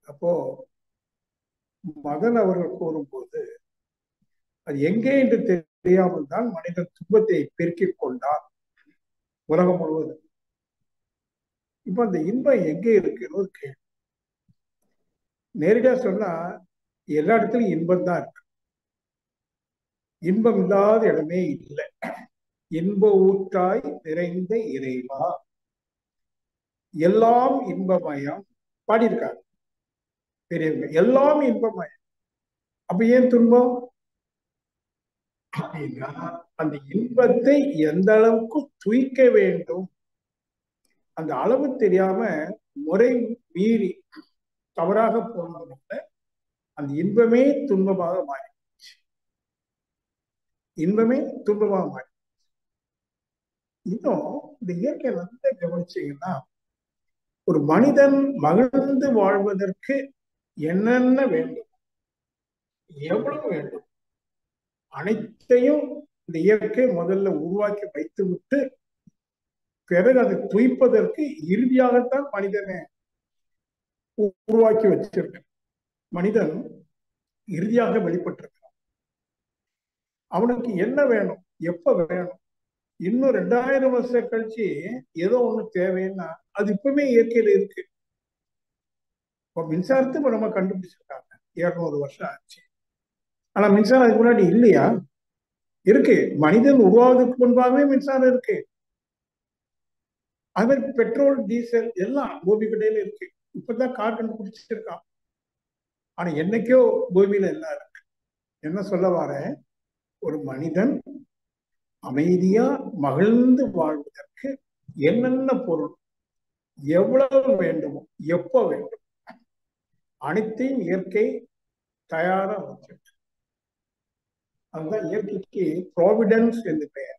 அப்போ மதன் அவர்கள் கூறும்போது அது எங்கே என்று தெரியாமல் தான் மனிதன் துன்பத்தை பெருக்கிக் கொண்டான் உலகம் முழுவதும். இப்ப அந்த இன்பம் எங்கே இருக்குன்னு ஒரு கேள்வி. நேரடியா சொன்னா எல்லா இடத்துலயும் இன்பம் தான் இருக்கு. இன்பம் இல்லாத இடமே இல்லை. இன்ப ஊற்றாய் நிறைந்த இறைவா, எல்லாம் இன்பமயம் பாடியிருக்காங்க பெரியவங்க. எல்லாம் இன்பமயம். அப்ப ஏன் துன்பம் அப்படின்னா, அந்த இன்பத்தை எந்த அளவுக்கு தூய்க்க வேண்டும் அந்த அளவு தெரியாம முறை மீறி தவறாக போனதுனால அந்த இன்பமே துன்பமாக மாறி, இன்பமே துன்பமாக மாறி. இன்னும் இந்த இயற்கை நல்லா கவனிச்சீங்கன்னா, ஒரு மனிதன் மகிழ்ந்து வாழ்வதற்கு என்னென்ன வேண்டும், எவ்வளவு வேண்டும், அனைத்தையும் இந்த இயற்கை முதல்ல உருவாக்கி வைத்து விட்டு பிறகு அதை துய்ப்பதற்கு இறுதியாகத்தான் மனிதனை உருவாக்கி வச்சிருக்க. மனிதன் இறுதியாக வெளிப்பட்டிருக்கிறான். அவனுக்கு என்ன வேணும், எப்ப வேணும், இன்னும் 2000 வருஷம் கழிச்சு ஏதோ ஒண்ணு தேவைன்னா அது இப்பவுமே இயற்கையில இருக்கு. இப்ப மின்சாரத்தை இப்ப நம்ம கண்டுபிடிச்சிருக்காங்க, 200 வருஷம் ஆச்சு. ஆனா மின்சாரம் அதுக்கு முன்னாடி இல்லையா? இருக்கு. மனிதன் உருவாவதற்கு முன்பாகவே மின்சாரம் இருக்கு. அது மாதிரி பெட்ரோல் டீசல் எல்லாம் பூமி கடையில இருக்கு. இப்பதான் கார் கண்டுபிடிச்சிருக்கான். ஆனா என்னைக்கோ பூமியில எல்லாம் இருக்கு. என்ன சொல்ல வரேன், ஒரு மனிதன் அமைதியா மகிழ்ந்து வாழ்வதற்கு என்னென்ன பொருள், எவ்வளவு வேண்டுமோ, எப்ப வேண்டும், அனைத்தையும் இயற்கை தயாரா வச்சிருக்கு. அதுதான் இயற்கைக்கு ப்ராவிடன்ஸ் என்று பெயர்.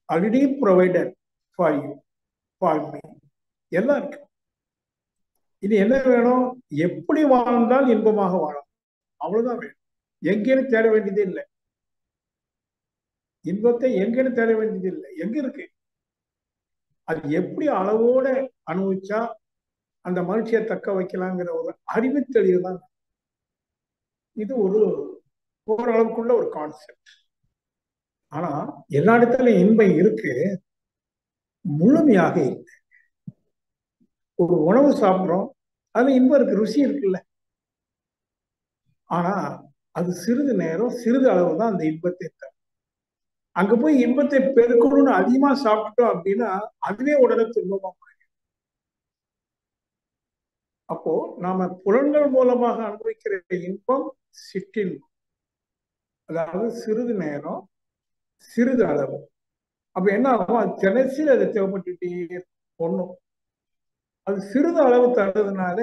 Already provided for you, for me, எல்லாம் இருக்கு. இது என்ன வேணும், எப்படி வாழ்ந்தால் இன்பமாக வாழலாம், அவ்வளவுதான் வேணும். எங்கேன்னு தேட வேண்டியதே இல்லை. இன்பத்தை எங்கேன்னு தேட வேண்டியது இல்லை, எங்க இருக்கு. அது எப்படி அளவோட அனுபவிச்சா அந்த மகிழ்ச்சியை தக்க வைக்கலாங்கிற ஒரு அறிவு தெளிவு தான். இது ஒரு ஓரளவுக்குள்ள ஒரு கான்செப்ட். ஆனா எல்லா இடத்துலயும் இன்பம் இருக்கு, முழுமையாக இல்லை. ஒரு உணவு சாப்பிட்றோம், அதுல இன்பம் இருக்கு, ருசி இருக்குல்ல. ஆனா அது சிறிது நேரம் சிறிது அளவு தான் அந்த இன்பத்தை தரும். அங்க போய் இன்பத்தை பெருக்கணும்னு அதிகமா சாப்பிட்டோம் அப்படின்னா அதுவே உடனே துன்பமா. அப்போ நாம புலன்கள் மூலமாக அனுபவிக்கிற இன்பம் சிற்றின்பம், அதாவது சிறிது நேரம் சிறிது அளவு. அப்ப என்ன ஆகும், அது தினசரி அது தேவைப்பட்டுட்டே ஒண்ணும். அது சிறிது அளவு தர்றதுனால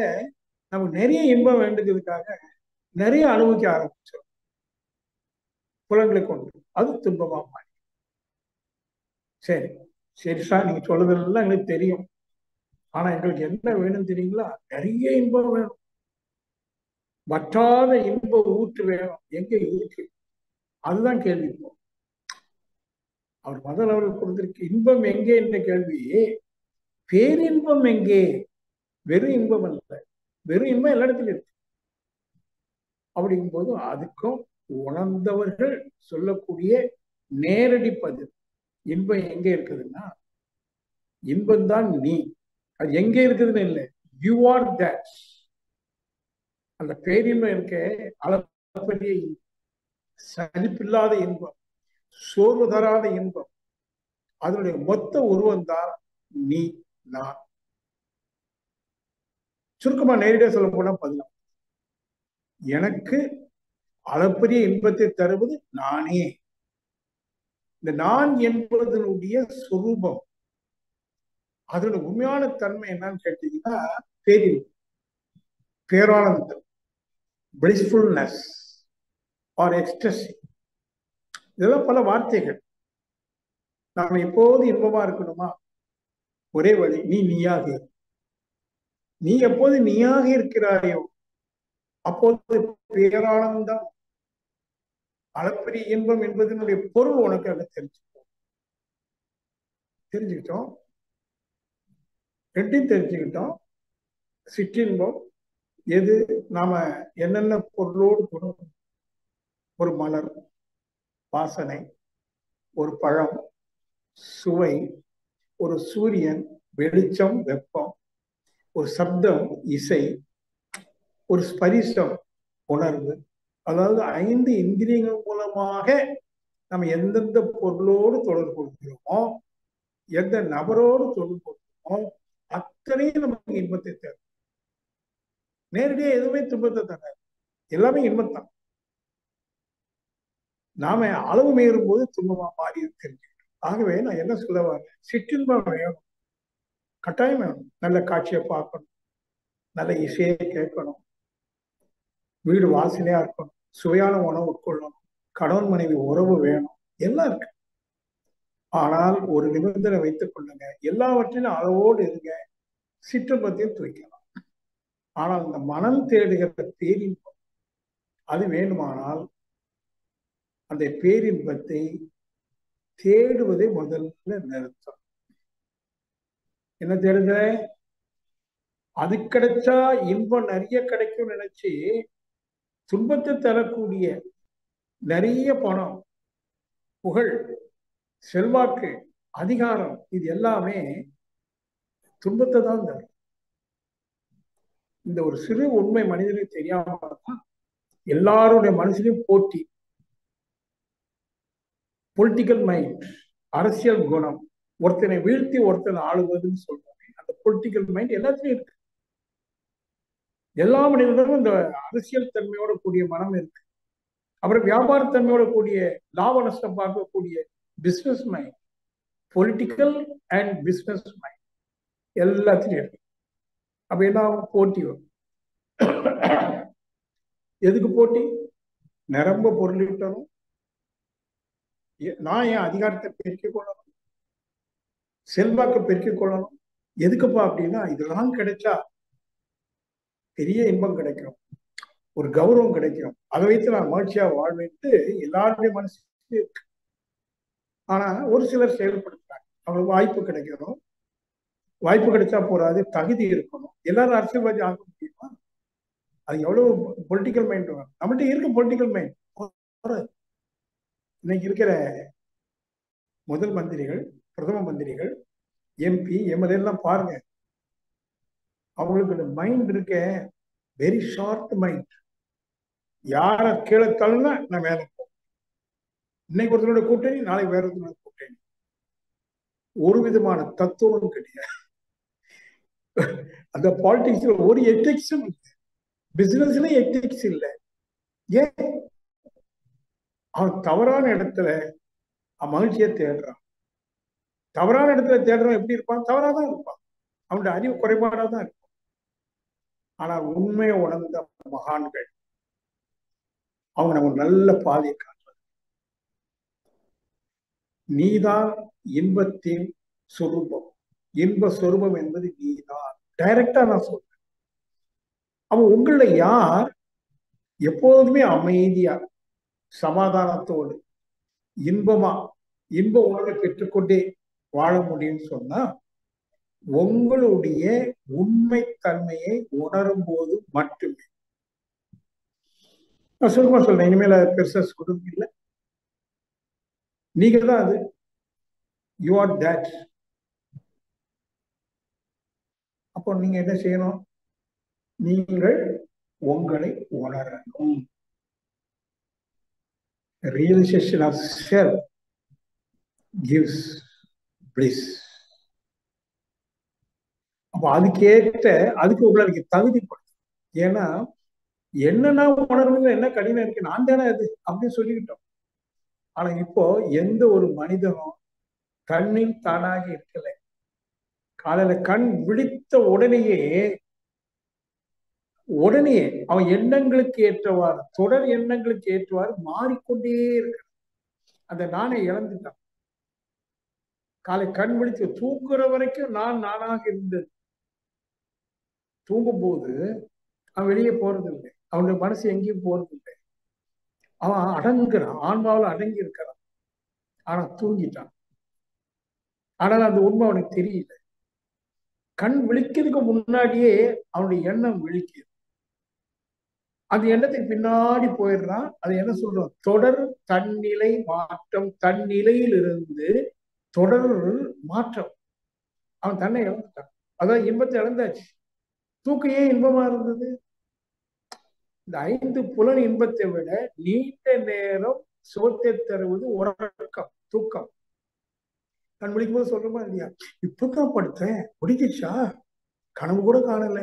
நமக்கு நிறைய இன்பம் வேண்டுகிறதுக்காக நிறைய அனுபவிக்க ஆரம்பிச்சோம் புலன்களை கொண்டு. அது துன்பமா மாறி. சரி சரி சார், நீங்க சொல்றதெல்லாம் எங்களுக்கு தெரியும். ஆனா எங்களுக்கு என்ன வேணும் தெரியுங்களா, நிறைய இன்பம் வேணும், வற்றாத இன்ப ஊற்று வேணும். எங்க இருக்கு, அதுதான் கேள்வி. அவர் முதல் அவர்கள் கொடுத்திருக்கு இன்பம் எங்கே என்ற கேள்வி, பேரின்பம் எங்கே, வெறும் இன்பம் அல்ல. வெறும் இன்பம் எல்லா இடத்துலயும் இருக்கு. அப்படிங்கும்போது அதுக்கும் உணர்ந்தவர்கள் சொல்லக்கூடிய நேரடி பதில், இன்பம் எங்க இருக்குதுன்னா, இன்பம் தான் நீ. அது எங்க இருக்குதுன்னு இல்லை, யூ ஆர் தட். அந்த பேரின்பம் இருக்க அளப்பரிய இன்பம், சலிப்பில்லாத இன்பம், சோர்வு தராத இன்பம், அதனுடைய மொத்த உருவம் தான் நீ, நான். சுருக்கமா நேரடியா சொல்ல போனா பதிலாம், எனக்கு அளப்பரிய இன்பத்தை தருவது நானே. இந்த நான் என்பதனுடைய சொரூபம், அதோட உண்மையான தன்மை என்னன்னு கேட்டீங்கன்னா பேரின்பம், பேரானந்தம், பிளிஸ்ஃபுல்னஸ் ஆர் எக்ஸ்டசி. இதெல்லாம் பல வார்த்தைகள். நாம எப்போது இன்பமா இருக்கணுமா, ஒரே வழி, நீ நீயாக இரு. நீ எப்போது நீயாக இருக்கிறாயோ அப்போது பேரானந்தம், அளப்பரிய இன்பம் என்பதனுடைய பொருள் உனக்கு அங்க தெரிஞ்சுக்கிட்டோம். ரெண்டையும் தெரிஞ்சுக்கிட்டோம். சிற்றின்பம் எது நாம என்னென்ன பொருளோடு தொடரும்? ஒரு மலர் வாசனை, ஒரு பழம் சுவை, ஒரு சூரியன் வெளிச்சம் வெப்பம், ஒரு சப்தம் இசை, ஒரு ஸ்பரிசம் உணர்வு. அதாவது 5 இந்திரியங்கள் மூலமாக நம்ம எந்தெந்த பொருளோடு தொடர்பு கொள்கிறோமோ, எந்த நபரோடு தொடர்பு கொள்கிறோமோ, அத்தனையும் நமக்கு இன்பத்தை தரும். நேரடியா எதுவுமே துன்பத்தை தராது, எல்லாமே இன்பத்தான். நாம அளவு மீறும் போது துன்பமா மாறி தெரிஞ்சுக்கணும். ஆகவே நான் என்ன சொல்ல வரேன், சிற்றின்பம் வேணும், கட்டாயம் வேணும். நல்ல காட்சியை பார்க்கணும், நல்ல இசையை கேட்கணும், வீடு வாசனையா இருக்கணும், சுவையான உணவு உட்கொள்ளணும், கணவன் மனைவி உறவு வேணும், எல்லாம் இருக்கு. ஆனால் ஒரு நிபந்தனை வைத்துக் கொள்ளுங்க, எல்லாவற்றிலும் அளவோடு இருங்க, சிற்றின்பத்தையும் துவைக்கலாம். ஆனால் இந்த மனம் தேடுகிற பேரின்பம் அது வேணுமானால் அந்த பேரின்பத்தை தேடுவதை முதல்ல நிறுத்தம். என்ன தேடுங்க? அது கிடைச்சா இன்பம் நிறைய கிடைக்கும் நினைச்சு துன்பத்தை தரக்கூடிய நிறைய பணம், புகழ், செல்வாக்கு, அதிகாரம், இது எல்லாமே துன்பத்தை தான் தரும். இந்த ஒரு சிறு உண்மை மனிதனுக்கு தெரியாம தான் எல்லாருடைய மனசுலையும் போட்டி, பொலிட்டிக்கல் மைண்ட், அரசியல் குணம், ஒருத்தனை வீழ்த்தி ஒருத்தனை ஆளுவதுன்னு சொல்றாங்க. அந்த பொலிட்டிக்கல் மைண்ட் எல்லாத்துலயும் இருக்கு. எல்லா மனிதர்களும் இந்த அரசியல் தன்மையோட கூடிய மனம் இருக்கு. அப்புறம் வியாபாரத்தன்மையோட கூடிய லாப நஷ்டம் பார்க்கக்கூடிய business mind, political and business mind எல்லாத்துலயும் இருக்கு. அப்ப என்ன போட்டி வரும்? எதுக்கு போட்டி? நிரம்ப பொருளிட்டணும், நான் என் அதிகாரத்தை பெருக்கிக் கொள்ளணும், செல்வாக்கு பெருக்கிக் கொள்ளணும். எதுக்குப்பா அப்படின்னா, இதெல்லாம் கிடைச்சா பெரிய இன்பம் கிடைக்கும், ஒரு கௌரவம் கிடைக்கும், அதை வைத்து நான் மகிழ்ச்சியா வாழ்வேன்ட்டு எல்லாருடைய மனசு இருக்கு. ஆனா ஒரு சிலர் செயல்படுத்துறாங்க. அவங்களுக்கு வாய்ப்பு கிடைக்கணும், வாய்ப்பு கிடைச்சா போறாது, தகுதி இருக்கணும். எல்லாரும் அரசியல்வாதி ஆக முடியுமா? அது எவ்வளவு பொலிட்டிக்கல் மைண்ட் வரும். நம்மகிட்ட இருக்க பொலிட்டிக்கல் மைண்ட். இன்னைக்கு இருக்கிற முதல் மந்திரிகள், பிரதம மந்திரிகள், எம்பி, எம்எல்ஏ எல்லாம் பாருங்க, அவங்களுக்கு மைண்ட் இருக்க வெரி ஷார்ட் மைண்ட். யார கீழே தள்ளுனா நான் மேல போவேன். இன்னைக்கு ஒருத்தனோட கூட்டணி, நாளைக்கு வேற ஒருத்தனோட கூட்டணி. ஒரு விதமான தத்துவம் கிடையாது. அந்த பாலிடிக்ஸ்ல ஒரு எத்திக்ஸும் இல்லை, பிசினஸ்ல எத்திக்ஸ் இல்லை. ஏன்? அவன் தவறான இடத்துல மகிழ்ச்சியை தேடுறான். தவறான இடத்துல தேடுறவன் எப்படி இருப்பான்? தவறாதான் இருப்பான். அவனுடைய அறிவு குறைபாடா தான் இருக்கும். ஆனால் உண்மையை உணர்ந்த மகான்கள் அவங்க நம்ம நல்ல பாதையை காட்டுறாங்க. நீதான் இன்பத்தின் சொரூபம், இன்ப சொரூபம் என்பது நீதான். டைரக்டா நான் சொல்றேன். அவன் உங்கள யார் எப்போதுமே அமைதியா, சமாதானத்தோடு, இன்பமா, இன்ப உணர்வை பெற்றுக்கொண்டே வாழ முடியும்னு சொன்னா, உங்களுடைய உண்மை தன்மையை உணரும் போது மட்டுமே. நான் சுருக்கமா சொல்றேன், இனிமேல பெருசா கொடுக்க இல்லை. நீங்க தான் அது. You are that. அப்போ நீங்க என்ன செய்யணும்? நீங்கள் உங்களை உணரணும். Realization of self gives bliss. அப்ப அதுக்கு உங்களை நீங்க தகுதிப்படுத்தும். ஏன்னா என்னன்னா உணர்வுங்க என்ன கடினம் இருக்கு, நான் தானே அது அப்படின்னு சொல்லிக்கிட்டோம். ஆனா இப்போ எந்த ஒரு மனிதனும் கண்ணில் தானாக இருக்கல. காலையில கண் விழித்த உடனேயே அவன் எண்ணங்களுக்கு ஏற்றவாறு, தொடர் எண்ணங்களுக்கு ஏற்றவாறு மாறிக்கொண்டே இருக்க. அந்த நானே இழந்துட்டான். காலை கண் விழித்து தூங்குற வரைக்கும் நான் நானாக இருந்தது. தூங்கும் போது அவன் வெளியே போறது இல்லை, அவனுடைய மனசு எங்கேயும் போறது இல்லை. அவன் அடங்குறான், ஆன்மாவில் அடங்கி இருக்கிறான். ஆனா தூங்கிட்டான். ஆனால் அந்த உண்மை அவனுக்கு தெரியல. கண் விழிக்கிறதுக்கு முன்னாடியே அவனுடைய எண்ணம் விழிக்குது. அந்த எண்ணத்துக்கு பின்னாடி போயிடுறான். அது என்ன சொல்றோம்? தொடர் தன்னிலை மாற்றம். தன்னிலையிலிருந்து தொடர் மாற்றம். அவன் தன்னை இழந்துட்டான். அதான் இன்பத்தை இழந்தாச்சு. தூக்கம் ஏன் இன்பமா இருந்தது? இந்த 5 புலன் இன்பத்தை விட நீண்ட நேரம் சுகத்தை தருவது உறக்கம், தூக்கம். கண் விழிக்கும் போது சொல்றோமா இல்லையா? இப்பதான் படுத்தேன், முடிஞ்சிச்சா, கனவு கூட காணல.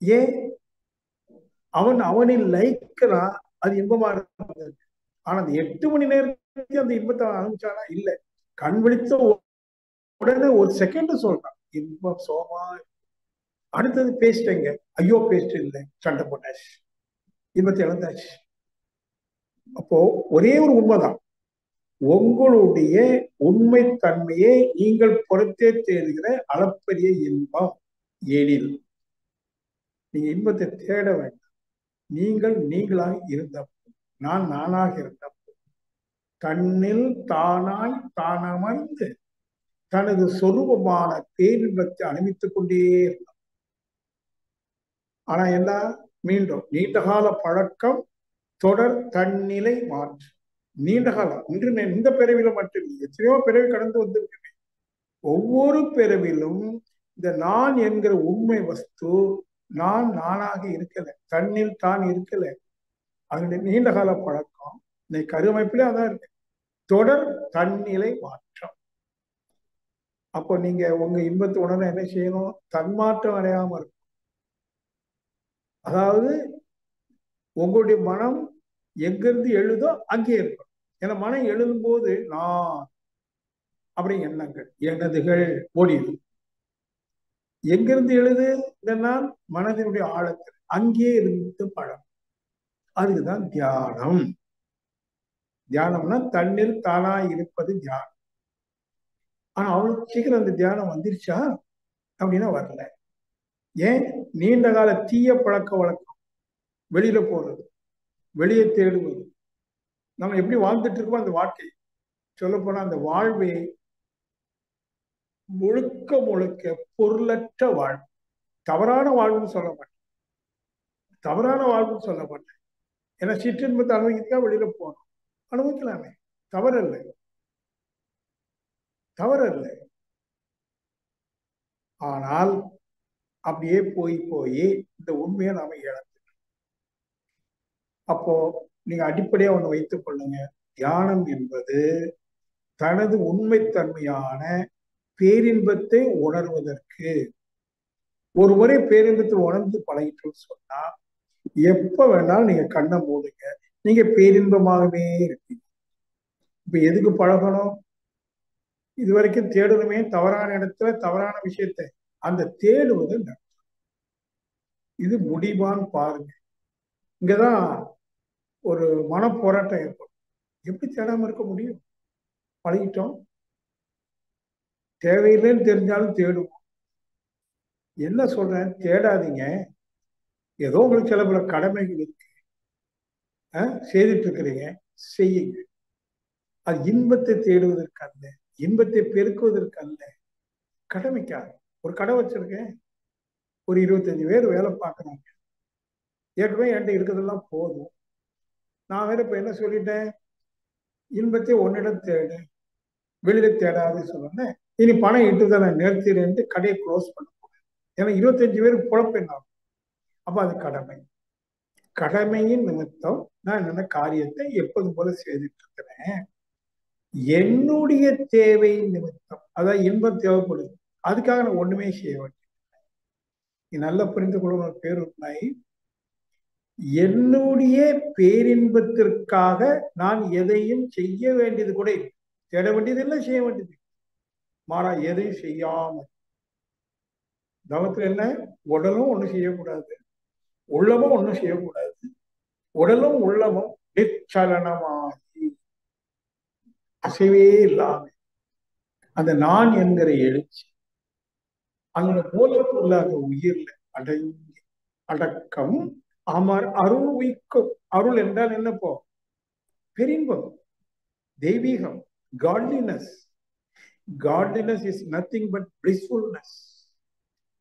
ஏன்? அவனில் லயிக்கிறான், அது இன்பமா இருந்தது. ஆனா அந்த 8 மணி நேரத்துக்கு அந்த இன்பத்தை அனுப்பிச்சானா? இல்ல. கண் விழித்த உடனே ஒரு செகண்ட் சொல்றான், இன்பம் சோமா. அடுத்தது பேசிட்டேங்க, ஐயோ பேசிட்டு இல்லை, சண்டை போட்டாச்சு, இன்பத்தை இழந்தாச்சு. அப்போ ஒரே ஒரு உண்மைதான், உங்களுடைய உண்மை தன்மையை நீங்கள் பொறுத்தே தேடுகிற அளப்பரிய இன்பம். எனில் நீங்க இன்பத்தை தேட வேண்டாம். நீங்கள் நீங்களாக இருந்த, நான் நானாக இருந்த, தன்னில் தானாய் தானமர்ந்து தனது சொரூபமான பேரின்பத்தை அனுபவித்துக் கொண்டே இருந்தான். ஆனா என்ன? மீண்டும் நீண்டகால பழக்கம், தொடர் தன்னிலை மாற்று. நீண்ட காலம், இன்று இந்த பிறவில மட்டும் இல்லை, எத்தனையோ பிறவி கடந்து வந்திருக்கிறேன். ஒவ்வொரு பிறவிலும் இந்த நான் என்கிற உண்மை வஸ்து நான் நானாக இருக்கல, தன்னில் தான் இருக்கல. அதனுடைய நீண்ட கால பழக்கம் இன்னைக்கு கருமைப்பிலே அதான் இருக்கு, தொடர் தன்னிலை மாற்றம். அப்போ நீங்க உங்க இன்பத்தை உணர என்ன செய்யணும்? தன்மாற்றம் அடையாம இருக்கும். அதாவது உங்களுடைய மனம் எங்கிருந்து எழுதோ அங்கே இருக்கும். ஏன்னா மனம் எழுதும் போது நான் அப்படி எண்ணங்கள் எனதுகள் ஓடிடும். எங்கிருந்து எழுது? இந்த நான் மனதினுடைய ஆழத்தில் அங்கே இருந்து பழம். அதுக்குதான் தியானம். தியானம்னா தண்ணீர் தானா இருப்பது தியானம். ஆனா அவளுக்கு சீக்கிரம் அந்த தியானம் வந்துருச்சா அப்படின்னா வரல. ஏன்? நீண்ட கால தீய பழக்க வழக்கம், வெளியில போறது, வெளியே தேடுவது. நம்ம எப்படி வாழ்ந்துட்டு இருக்கோம் அந்த வாழ்க்கை, சொல்ல போனா அந்த வாழ்வை முழுக்க முழுக்க பொருளற்ற வாழ்வு. தவறான வாழ்வுன்னு சொல்ல மாட்டேன், தவறான வாழ்வுன்னு சொல்ல மாட்டேன். ஏன்னா சிற்றின்பத்தை அனுபவிக்கிறதுக்காக வெளியில போகணும், அனுபவிக்கலாமே, தவறல்ல, தவறல்ல. ஆனால் அப்படியே போய் போய் இந்த உண்மையை நாம இழந்துட்டோம். அப்போ நீங்க அடிப்படையா ஒண்ணு வைத்துக் கொள்ளுங்க, தியானம் என்பது தனது உண்மைத்தன்மையான பேரின்பத்தை உணர்வதற்கு. ஒரு முறை பேரின்பத்தை உணர்ந்து பழகிட்டோம்னு சொன்னா எப்ப வேணாலும் நீங்க கண்ணை மூடுங்க, நீங்க பேரின்பமாகவே இருப்பீங்க. இப்ப எதுக்கு பழகணும்? இது வரைக்கும் தேடணுமே, தவறான இடத்துல தவறான விஷயத்தை, அந்த தேடுவது இது முடிவான்னு பாருங்க. இங்கதான் ஒரு மனப்போராட்டம் ஏற்படும். எப்படி தேடாம இருக்க முடியும்? பழகிட்டோம். தேவையில்லைன்னு தெரிஞ்சாலும் தேடுவோம். என்ன சொல்றேன்? தேடாதீங்க. ஏதோ உங்களுக்கு சில பல கடமைகள் இருக்கு, செய்துட்டு இருக்கிறீங்க, செய்யுங்க. அது இன்பத்தை தேடுவதற்கு அல்ல, இன்பத்தை பெருக்குவதற்கு அல்ல, கடமைக்காக. ஒரு கடை வச்சிருக்கேன், ஒரு 25 பேர் வேலை பார்க்குறாங்க, ஏற்கனவே என்கிட்ட இருக்கிறதெல்லாம் போதும். நான் வேற இப்ப என்ன சொல்லிட்டேன்? இன்பத்தை ஒன்னிடம் தேடு, வெளியில தேடாது சொன்னேன். இனி பணம் இட்டு தான் நான் நிறுத்திட்டு கடையை க்ளோஸ் பண்ண போறேன். ஏன்னா 25 பேருக்கு குழப்பம் ஆகும். அப்ப அது கடமை. கடமையின் நிமித்தம் நான் என்னென்ன காரியத்தை எப்போதும் போல செய்துட்டு இருக்கிறேன். என்னுடைய தேவை நிமித்தம், அதாவது இன்பம் தேவைப்படுது, அதுக்காக நான் ஒண்ணுமே செய்ய வேண்டிய. நீ நல்லா புரிந்து கொள்ளும் ஒரு பேர் உண்மை. என்னுடைய பேரின்பத்திற்காக நான் எதையும் செய்ய வேண்டியது கூட இல்லை, தேட வேண்டியது இல்லை, செய்ய வேண்டியது. மாறா எதையும் செய்யாமல் தவத்தில் என்ன? உடலும் ஒண்ணும் செய்யக்கூடாது, உள்ளமும் ஒண்ணும் செய்யக்கூடாது. உடலும் உள்ளமும் நிச்சலனமாகி அசைவே இல்லாம அந்த நான் என்கிற எழுச்சி அந்த மூலப்பொருளாக உயிர்ல அடங்கி அடக்கம் அமர் அருள் உயிக்கும். அருள் என்றால் என்ன? போ பெரின்பம், தெய்வீகம், godliness. Godliness is nothing but blissfulness.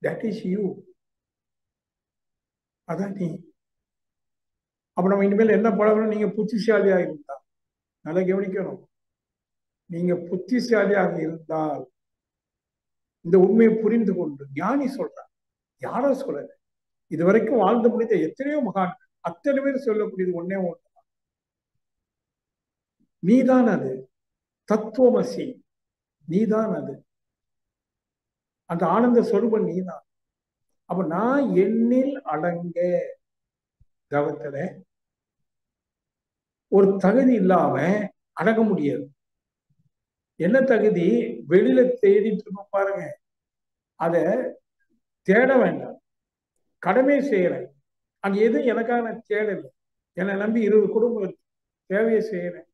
That is you. அதான் நீ. அப்ப நம்ம இனிமேல் என்ன பழகணும்? நீங்க புத்திசாலியா இருந்தா, நல்லா கவனிக்கணும். நீங்க புத்திசாலியாக இருந்தால் இந்த உண்மையை புரிந்து கொண்டு, ஞானி சொல்றார், யாரோ சொல்லல, இதுவரைக்கும் வாழ்ந்து முடிந்த எத்தனையோ மகான் அத்தனை பேர் சொல்லக்கூடியது ஒன்னே ஒன்று, நீதான் அது, தத்துவமசி, நீதான் அது, அந்த ஆனந்த சொரூபம் நீதான். அப்ப நான் எண்ணில் அடங்க தவத்துல ஒரு தகுதி இல்லாம அடங்க முடியாது. என்ன தகுதி? வெளியில தேடிட்டு இருக்கோம் பாருங்க, அத தேட வேண்டாம், கடமை செய்யறேன். அங்க எதுவும் எனக்காக நான் தேடலை. என்னை நம்பி 20 குடும்பம் இருக்கு, தேவையை செய்யறேன்.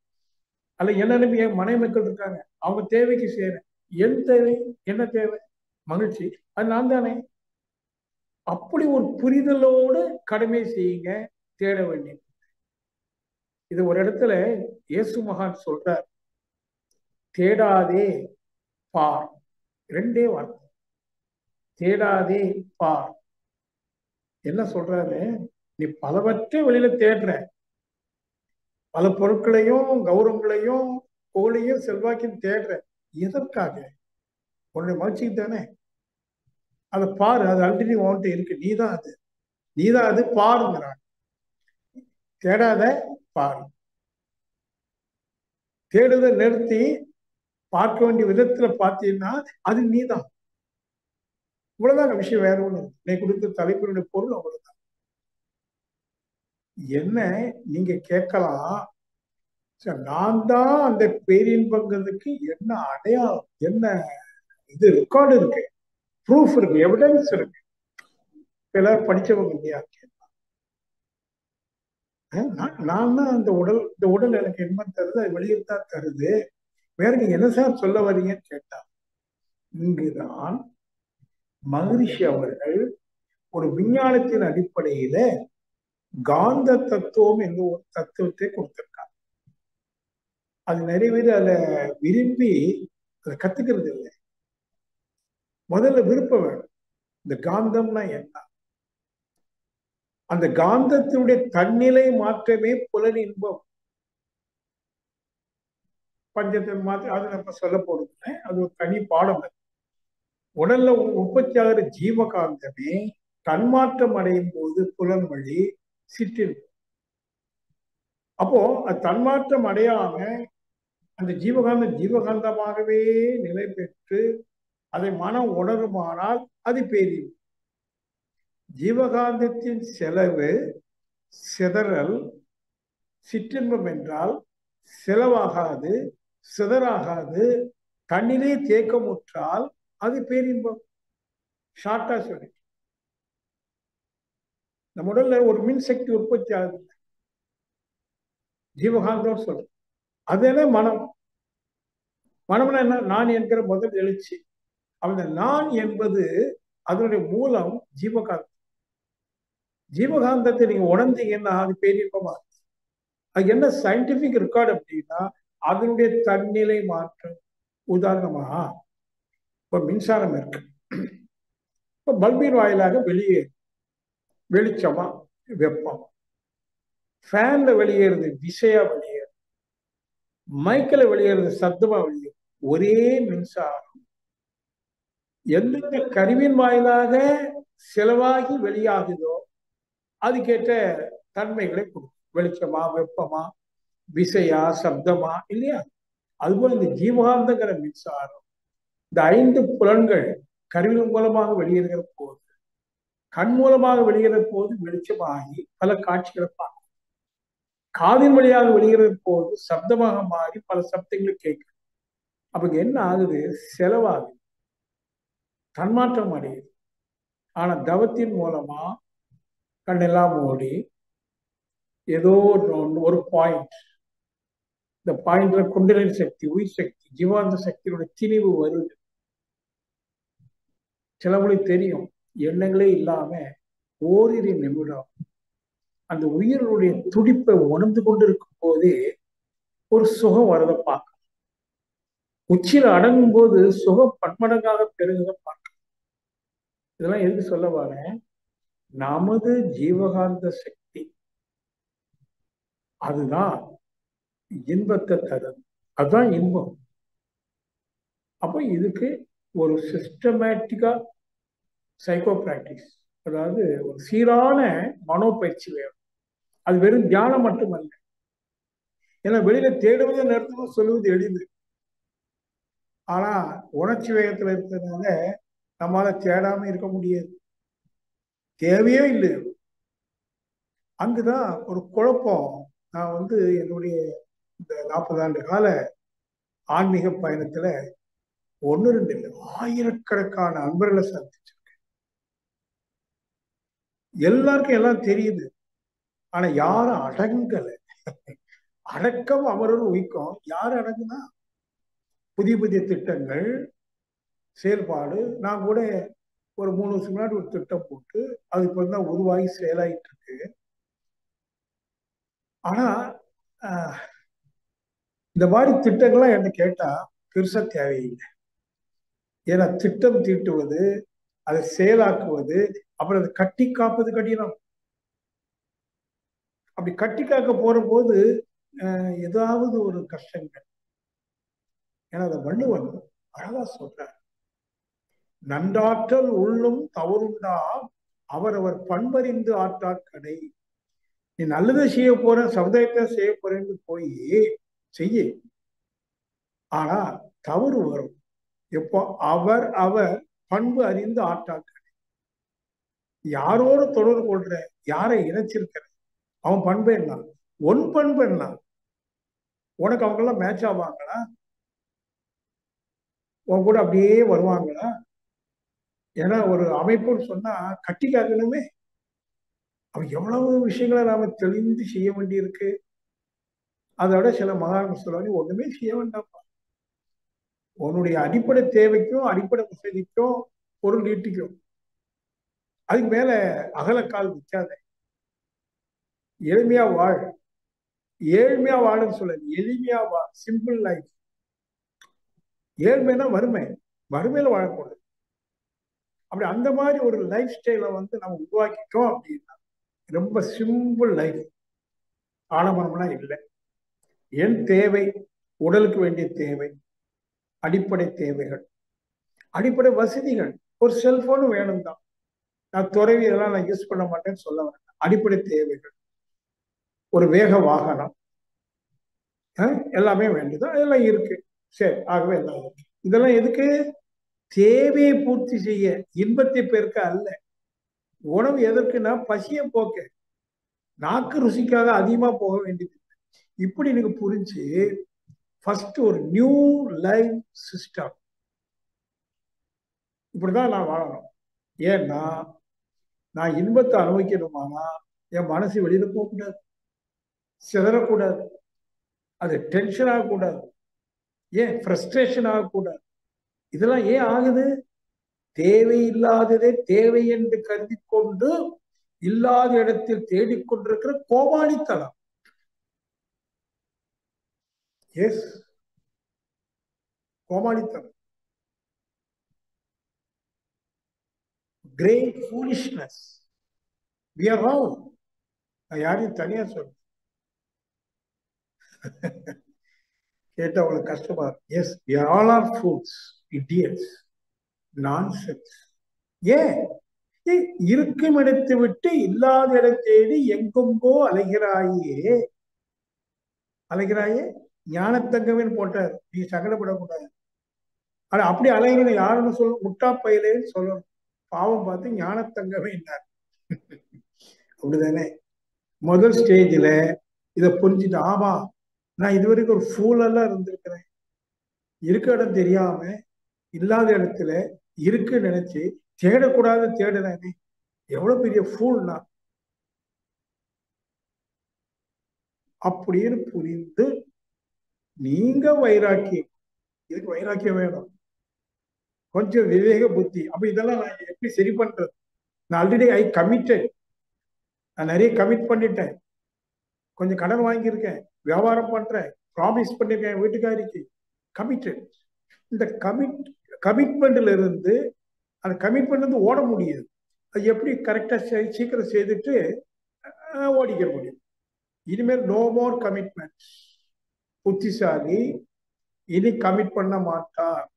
அல்ல என்ன நம்பி என் மனைவி மக்கள் இருக்காங்க, அவங்க தேவைக்கு செய்யறேன். என் தேவை என்ன தேவை? மகிழ்ச்சி, அது நான் தானே. அப்படி ஒரு புரிதலோடு கடமை செய்யுங்க, தேட வேண்டிய. இது ஒரு இடத்துல இயேசு மகான் சொல்றார், தேடாதே பார். ரெண்டே வார்த்தை, தேடாதே பார். என்ன சொல்றாரு? நீ பலவற்றை வெளியில தேடுற, பல பொருட்களையும் கௌரவங்களையும் புகழையும் செல்வாக்கையும் தேடுற, எதற்காக? உன்னுடைய மகிழ்ச்சிக்கு தானே. அதை பாரு, அது ஆல்ரெடி உன்கிட்ட இருக்கு, நீதான் அது, நீதான் அது, பாருங்கிறான். தேடாத பாரு. தேடுதை நிறுத்தி பார்க்க வேண்டிய விதத்துல பார்த்தீங்கன்னா அது நீதான். இவ்வளவுதான் விஷயம், வேற ஒண்ணு. இன்னைக்கு கொடுத்த தலைப்பினுடைய பொருள் அவ்வளவுதான். என்ன நீங்க கேட்கலாம், நான் தான் அந்த பேரின்பங்கிறதுக்கு என்ன அடையாளம், என்ன இது ரெக்கார்டு இருக்கு, ப்ரூஃப் இருக்கு, எவிடன்ஸ் இருக்கு. எல்லாரும் படிச்சவங்க இல்லையா? நான் தான் அந்த உடல், இந்த உடல் எனக்கு என்ன தருது, அது வெளியில்தான் தருது, வேற நீங்க என்ன சார் சொல்ல வரீங்கன்னு கேட்டா, இங்குதான் மகரிஷி அவர்கள் ஒரு விஞ்ஞானத்தின் அடிப்படையில காந்த தத்துவம் என்ற ஒரு தத்துவத்தை கொடுத்திருக்காங்க. அது நிறைய பேர் அதை விரும்பி அதை கத்துக்கிறது இல்லை. முதல்ல விருப்பம் வேணும். இந்த காந்தம்னா என்ன? அந்த காந்தத்தினுடைய தன்னிலை மாற்றமே புலன் இன்பம். பஞ்சத்தை மாற்றி அது நம்ம சொல்ல போறது, அது ஒரு தனி பாடம். உடல்ல உற்பத்தி ஆகிற ஜீவகாந்தமே தன்மாற்றம் அடையும் போது புலன் வழி சிற்றின்பம். அப்போ அது தன்மாற்றம் அடையாம அந்த ஜீவகாந்தம் ஜீவகாந்தமாகவே நிலை பெற்று அதை மனம் உணருமானால் அது பேரின்பம். ஜீவகாந்தத்தின் செலவு சிதறல் சிற்றின்பம் என்றால் செலவாகாது, சிதறாகாது, தன்னிலே தேக்கமுற்றால் அது பேரின்பம். ஷார்ட்டா சொல்லி, நம்ம உடல்ல ஒரு மின்சக்தி உற்பத்தி ஆகுது, ஜீவகாந்தம் சொல்றோம். அது என்ன? மனம். மனம்னா என்ன? நான் என்கிற முதல் எழுச்சி. அந்த நான் என்பது அதனுடைய மூலம் ஜீவகாந்தம். ஜீவகாந்தத்தை நீங்க உணர்ந்தீங்கன்னா அது பேரின்பமா. அது என்ன சயின்டிபிக் ரெக்கார்டு அப்படின்னா அதனுடைய தன்னிலை மாற்றம். உதாரணமா, இப்ப மின்சாரம் இருக்கு, இப்ப பல்பின் வாயிலாக வெளியே வெளிச்சமா வெப்பம், ஃபேன்ல வெளியேறது விசையா வெளியேறுது, மைக்கில் வெளியேறது சத்தமா வெளியேறுது. ஒரே மின்சாரம் எந்தெந்த கருவின் வாயிலாக செலவாகி வெளியாகுதோ அதுக்கேற்ற தன்மைகளை கொடுக்கும். வெளிச்சமா, வெப்பமா, விசையா, சப்தமா, இல்லையா? அதுபோல இந்த ஜீவகாந்தங்கிற மின்சாரம் இந்த 5 புலன்கள் கருவிகள் மூலமாக வெளியேறுகிற போது, கண் மூலமாக வெளியேற போது வெளிச்சமாகி பல காட்சிகளை பார்க்கும். காதின் வழியாக வெளியேற போது சப்தமாக மாறி பல சப்தங்களை கேட்கும். அப்ப என்ன ஆகுது? செலவாகுது, தன்மாற்றம் அடையுது. ஆனா தவத்தின் மூலமா கண்ணெல்லாம் மூடி ஏதோ ஒரு பாயிண்ட், இந்த பாயிண்ட்ல குண்டலினி சக்தி, உயிர் சக்தி, ஜீவாந்த சக்தியோட திணிவு வருது. சிலவங்களுக்கு தெரியும், எண்ணங்களே இல்லாம ஓரிரு நிமிடம் அந்த உயிரினுடைய துடிப்பை உணர்ந்து கொண்டிருக்கும் போதே ஒரு சுகம் வரதை பார்க்க, உச்சியில் அடங்கும் போது சுகம் பன்மடங்காக பெருகுத பார்க்க. இதெல்லாம் எதுக்கு சொல்ல வரேன்? நமது ஜீவகாந்த சக்தி அதுதான் இன்பத்தை தரும். அதுதான் இன்பம். அப்போ இதுக்கு ஒரு சிஸ்டமேட்டிக்கா சைக்கோ பிராக்டிஸ், அதாவது ஒரு சீரான மனோபயிற்சி வேணும். அது வெறும் தியானம் மட்டுமல்ல. ஏன்னா வெளியில தேடுவதை நிறுத்தணும் சொல்லுவது எளிது. ஆனா உணர்ச்சி வேகத்துல இருக்கிறதுனால நம்மளால தேடாம இருக்க முடியாது. தேவையே இல்லை. அங்குதான் ஒரு குழப்பம். நான் என்னுடைய இந்த 40 ஆண்டு கால ஆன்மீக பயணத்துல 1, 2 இல்லை, ஆயிரக்கணக்கான அன்பர்களை சந்திச்சிருக்கேன். எல்லாருக்கும் எல்லாம் தெரியுது. ஆனா யாரும் அடங்கல. அடக்கம் அமரும் உயிக்கம். யாரு அடங்குனா? புதிய புதிய திட்டங்கள், செயல்பாடு. நான் கூட ஒரு 3 வருஷம் முன்னாடி ஒரு திட்டம் போட்டு அது இப்போ தான் உருவாகி செயலாயிட்டு இருக்கு. ஆனா இந்த மாதிரி திட்டங்கள்லாம் என்ன கேட்டா பெருசா தேவையில்லை. ஏன்னா திட்டம் தீட்டுவது, அதை செயலாக்குவது, அப்புறம் அதை கட்டி காப்பது கடினம். அப்படி கட்டி காக்க போற போது ஏதாவது ஒரு கஷ்டங்கள். ஏன்னா அதை வள்ளுவன் அழகா சொல்றார். நன்றாற்றல் உள்ளும் தவறுண்டா அவரவர் பண்பறிந்து ஆற்றாக்கடை. நீ நல்லதை செய்ய போற, சமுதாயத்தை செய்ய போறேன்னு போய் செய்ய. ஆனா தவறு வரும். எப்போ அவர் அவர் பண்பு அறிந்து ஆற்றாக்கடை. யாரோட தொடர்பு கொள்ற, யாரை இணைச்சிருக்கிற, அவன் பண்பு என்ன, உன் பண்பு என்ன? உனக்கு அவங்க எல்லாம் மேட்ச் ஆவாங்களா? உன் கூட அப்படியே வருவாங்களா? ஏன்னா ஒரு அமைப்புன்னு சொன்னா கட்டி காக்கணுமே. அவன் எவ்வளவு விஷயங்களை நாம தெளிந்து செய்ய வேண்டி இருக்கு. அதோட சில மகான்கள் சொல்லுவாங்க, ஒண்ணுமே செய்ய வேண்டாம்ப்பா. உன்னுடைய அடிப்படை தேவைக்கும் அடிப்படை வசதிக்கும் பொருள் ஈட்டிக்கும். அதுக்கு மேல அகலக்கால் விற்காத. எளிமையா வாழ். ஏழ்மையா வாழுன்னு சொல்ல, எளிமையா வாழ். Simple life. ஏழ்மைனா வறுமை. வறுமையில வாழக்கூடாது. அப்படி அந்த மாதிரி ஒரு லைஃப் ஸ்டைலை நம்ம உருவாக்கிட்டோம் அப்படின்னா ரொம்ப சிம்பிள் லைஃப். ஆடம்பரம்லாம் இல்லை. என் தேவை, உடலுக்கு வேண்டிய தேவை, அடிப்படை தேவைகள், அடிப்படை வசதிகள். ஒரு செல்போன் வேணும் தான். நான் துறவி இதெல்லாம் நான் யூஸ் பண்ண மாட்டேன்னு சொல்ல வேண்டாம். அடிப்படை தேவைகள், ஒரு வேக வாகனம், எல்லாமே வேண்டியதான். இதெல்லாம் இருக்கு. சரி, ஆகவே எல்லாம் இருக்கு. இதெல்லாம் எதுக்கு? தேவையை பூர்த்தி செய்ய, இன்பத்தை பெருக்க அல்ல. உணவு எதற்குன்னா பசிய போக்க, நாக்கு ருசிக்காக அதிகமா போக வேண்டியது. இப்படி நீங்க புரிஞ்சு ஃபர்ஸ்ட் ஒரு நியூ லைஃப் சிஸ்டம். இப்படிதான் நான் வாழணும். ஏன்னா நான் இன்பத்தை அனுபவிக்கணுமானா என் மனசு வெளியில போகக்கூடாது, சிதறக்கூடாது, அது டென்ஷன் ஆகக்கூடாது, ஏன் ஃப்ரஸ்ட்ரேஷன் ஆகக்கூடாது. இதெல்லாம் ஏன் ஆகுது? தேவையில்லாததே தேவை என்று கருதி கொண்டு இல்லாத இடத்தில் தேடிக்கொண்டிருக்கிற கோமாளித்தனம். எஸ், கோமாளித்தனம். Great foolishness. We are wrong. நான் யாரையும் தனியா சொல்றேன். கேட்டா அவங்களுக்கு கஷ்டமா இருக்கு. Yes, we are all are fools, idiots, nonsense. ஏன்? இருக்கும் இடத்தை விட்டு இல்லாத இடத்தேடி எங்கெங்கோ அலைகிறாயே. அலைகிறாயே. ஞானத்தங்கவேன்னு போட்டார். நீ சங்கடப்படக்கூடாது. ஆனா அப்படி அலைகிறேன் யாருன்னு சொல்லணும்? முட்டா பயிலேன்னு சொல்லணும். பாவம் பார்த்து ஞானத்தங்கவே இருந்தார். அப்படிதானே? முதல் ஸ்டேஜ்ல இதை புரிஞ்சுட்டு, ஆமா நான் இதுவரைக்கும் ஒரு ஃபூலெல்லாம் இருந்திருக்கிறேன். இருக்க இடம் தெரியாம இல்லாத இடத்துல இருக்கு நினைச்சு தேடக்கூடாது தேடுறேனே, எவ்வளவு பெரிய ஃபூல்னா. அப்படின்னு புரிந்து நீங்க வைராக்கியம். இதுக்கு வைராக்கியம் வேணும், கொஞ்சம் விவேக புத்தி. அப்ப இதெல்லாம் நான் எப்படி சரி பண்றது? நான் ஆல்ரெடி கமிட்டட். நான் நிறைய கமிட் பண்ணிட்டேன். கொஞ்சம் கடன் வாங்கியிருக்கேன், வியாபாரம் பண்றேன், ப்ராமிஸ் பண்ணிருக்கேன் வீட்டுக்காரிக்கு. கமிட்டட். இந்த கமிட்மெண்ட்ல இருந்து அந்த கமிட்மெண்ட் ஓட முடியாது. அது எப்படி கரெக்டா சீக்கிரம் செய்துட்டு ஓடிக்க முடியும். இனிமேல் நோ மோர் கமிட்மெண்ட். புத்திசாலி இனி கமிட் பண்ண மாட்டார்.